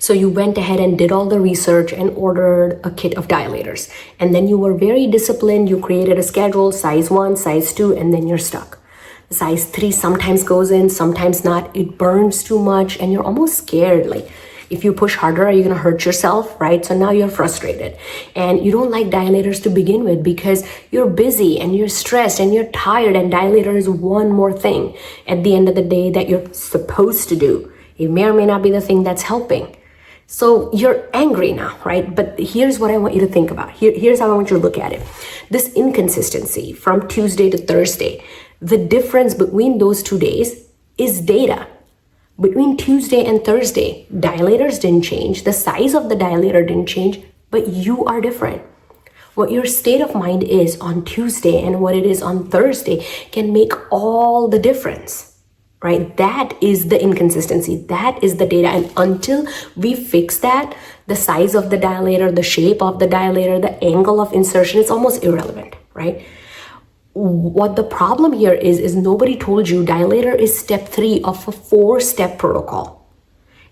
So you went ahead and did all the research and ordered a kit of dilators. And then you were very disciplined. You created a schedule, size 1, size 2, and then you're stuck. Size 3 sometimes goes in, sometimes not. It burns too much and you're almost scared. Like, if you push harder, are you going to hurt yourself, right? So now you're frustrated and you don't like dilators to begin with because you're busy and you're stressed and you're tired, and dilator is one more thing at the end of the day that you're supposed to do. It may or may not be the thing that's helping. So you're angry now, right? But here's what I want you to think about. Here's how I want you to look at it. This inconsistency from Tuesday to Thursday, the difference between those 2 days is data. Between Tuesday and Thursday, dilators didn't change. The size of the dilator didn't change, but you are different. What your state of mind is on Tuesday and what it is on Thursday can make all the difference. Right? That is the inconsistency. That is the data. And until we fix that, the size of the dilator, the shape of the dilator, the angle of insertion, it's almost irrelevant, right? What the problem here is nobody told you dilator is step 3 of a 4-step protocol.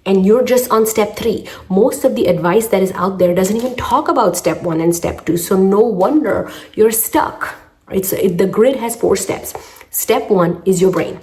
And you're just on step 3. Most of the advice that is out there doesn't even talk about step 1 and step 2. So no wonder you're stuck, right? So the grid has 4 steps. Step 1 is your brain.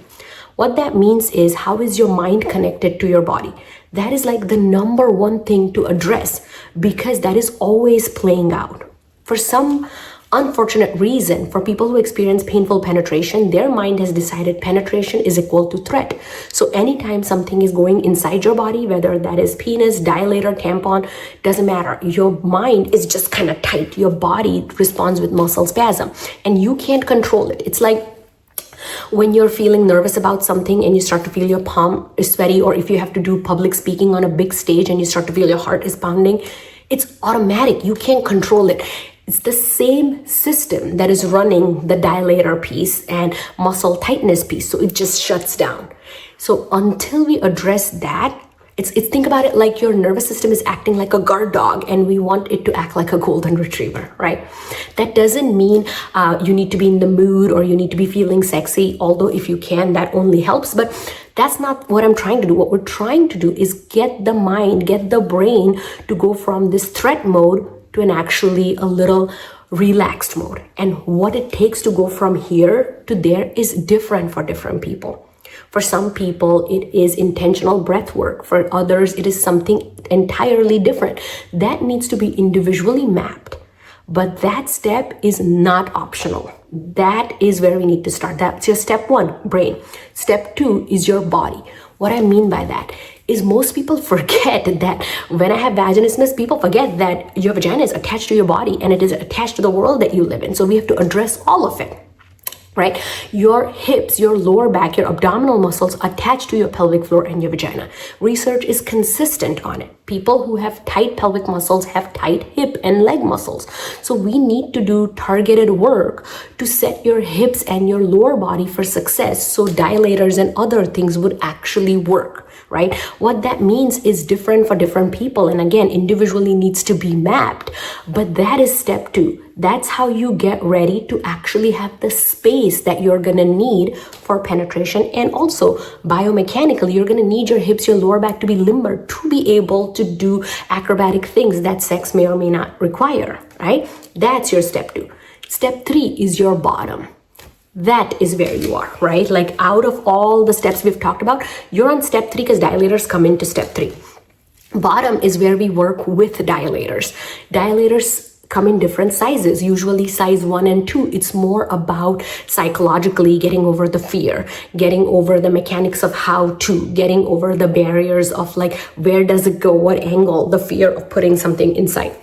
What that means is, how is your mind connected to your body? That is like the number one thing to address, because that is always playing out. For some unfortunate reason, for people who experience painful penetration, their mind has decided penetration is equal to threat. So anytime something is going inside your body, whether that is penis, dilator, tampon, doesn't matter. Your mind is just kind of tight. Your body responds with muscle spasm and you can't control it. It's like when you're feeling nervous about something and you start to feel your palm is sweaty, or if you have to do public speaking on a big stage and you start to feel your heart is pounding, it's automatic. You can't control it. It's the same system that is running the dilator piece and muscle tightness piece. So it just shuts down. So until we address that, it's think about it like your nervous system is acting like a guard dog and we want it to act like a golden retriever, right? That doesn't mean you need to be in the mood or you need to be feeling sexy, although if you can, that only helps. But that's not what I'm trying to do. What we're trying to do is get the mind, get the brain to go from this threat mode to an actually a little relaxed mode. And what it takes to go from here to there is different for different people. For some people, it is intentional breath work. For others, it is something entirely different. That needs to be individually mapped. But that step is not optional. That is where we need to start. That's your step 1, brain. Step 2 is your body. What I mean by that is most people forget that when I have vaginismus, people forget that your vagina is attached to your body and it is attached to the world that you live in. So we have to address all of it. Right? Your hips, your lower back, your abdominal muscles attached to your pelvic floor and your vagina. Research is consistent on it. People who have tight pelvic muscles have tight hip and leg muscles. So we need to do targeted work to set your hips and your lower body for success so dilators and other things would actually work, right? What that means is different for different people. And again, individually needs to be mapped. But that is step 2. That's how you get ready to actually have the space that you're going to need for penetration. And also biomechanically, you're going to need your hips, your lower back to be limber to be able to do acrobatic things that sex may or may not require, right? That's your step 2. Step 3 is your bottom. That is where you are, right? Like out of all the steps we've talked about, you're on step 3 because dilators come into step 3. Bottom is where we work with dilators. Dilators come in different sizes, usually size 1 and 2. It's more about psychologically getting over the fear, getting over the mechanics of how to, getting over the barriers of like, where does it go, what angle, the fear of putting something inside.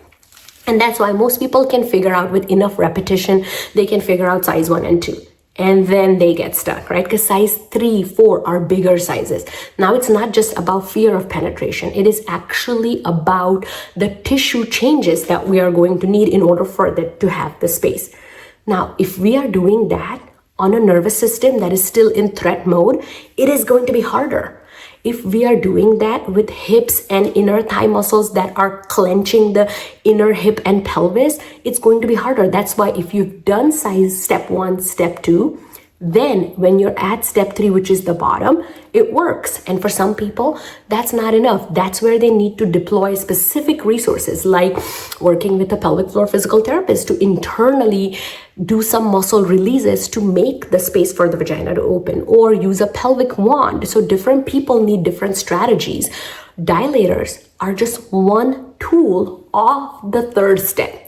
And that's why most people can figure out with enough repetition, they can figure out size 1 and 2. And then they get stuck, right? Because size 3, 4 are bigger sizes. Now it's not just about fear of penetration. It is actually about the tissue changes that we are going to need in order for that to have the space. Now, if we are doing that on a nervous system that is still in threat mode, it is going to be harder. If we are doing that with hips and inner thigh muscles that are clenching the inner hip and pelvis, it's going to be harder. That's why if you've done size step 1, step 2, Then when you're at step 3, which is the bottom, it works. And for some people, that's not enough. That's where they need to deploy specific resources, like working with a pelvic floor physical therapist to internally do some muscle releases to make the space for the vagina to open, or use a pelvic wand. So different people need different strategies. Dilators are just one tool of the 3rd step.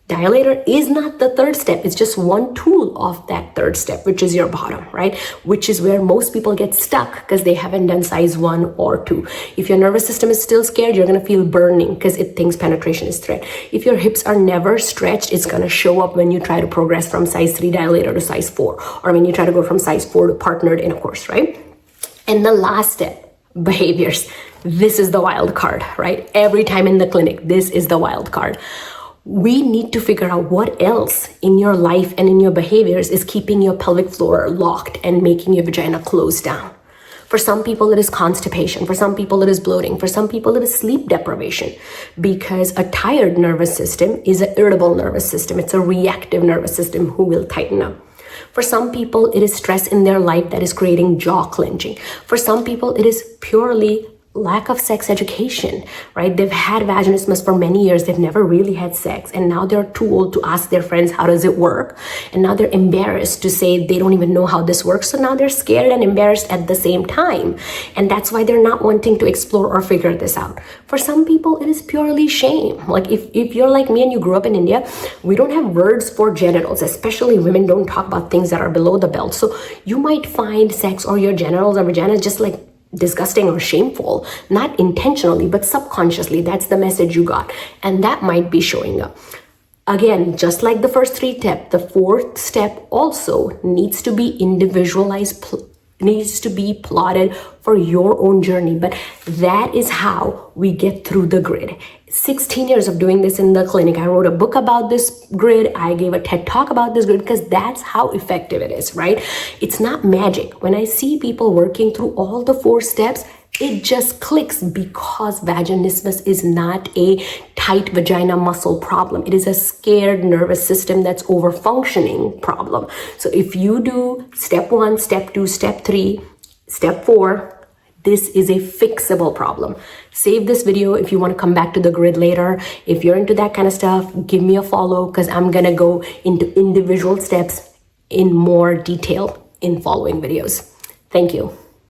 Dilator is not the 3rd step. It's just one tool of that 3rd step, which is your bottom, right? Which is where most people get stuck because they haven't done size 1 or 2. If your nervous system is still scared, you're going to feel burning because it thinks penetration is threat. If your hips are never stretched, it's going to show up when you try to progress from size 3 dilator to size 4, or when you try to go from size 4 to partnered intercourse, right? And the last step, behaviors. This is the wild card, right? Every time in the clinic, this is the wild card. We need to figure out what else in your life and in your behaviors is keeping your pelvic floor locked and making your vagina close down. For some people, it is constipation. For some people, it is bloating. For some people, it is sleep deprivation, because a tired nervous system is an irritable nervous system. It's a reactive nervous system who will tighten up. For some people, it is stress in their life that is creating jaw clenching. For some people, it is purely lack of sex education, right? They've had vaginismus for many years. They've never really had sex. And now they're too old to ask their friends, how does it work? And now they're embarrassed to say they don't even know how this works. So now they're scared and embarrassed at the same time. And that's why they're not wanting to explore or figure this out. For some people, it is purely shame. Like if you're like me and you grew up in India, we don't have words for genitals, especially women don't talk about things that are below the belt. So you might find sex or your genitals or vagina just like disgusting or shameful, not intentionally, but subconsciously. That's the message you got. And that might be showing up. Again, just like the first 3 steps, the 4th step also needs to be individualized, needs to be plotted for your own journey. But that is how we get through the grid. 16 years of doing this in the clinic. I wrote a book about this grid. I gave a TED talk about this grid because that's how effective it is, right? It's not magic. When I see people working through all the 4 steps, it just clicks, because vaginismus is not a tight vagina muscle problem. It is a scared nervous system that's over-functioning problem. So if you do step 1, step 2, step 3, step 4, this is a fixable problem. Save this video if you want to come back to the grid later. If you're into that kind of stuff, give me a follow, because I'm going to go into individual steps in more detail in following videos. Thank you.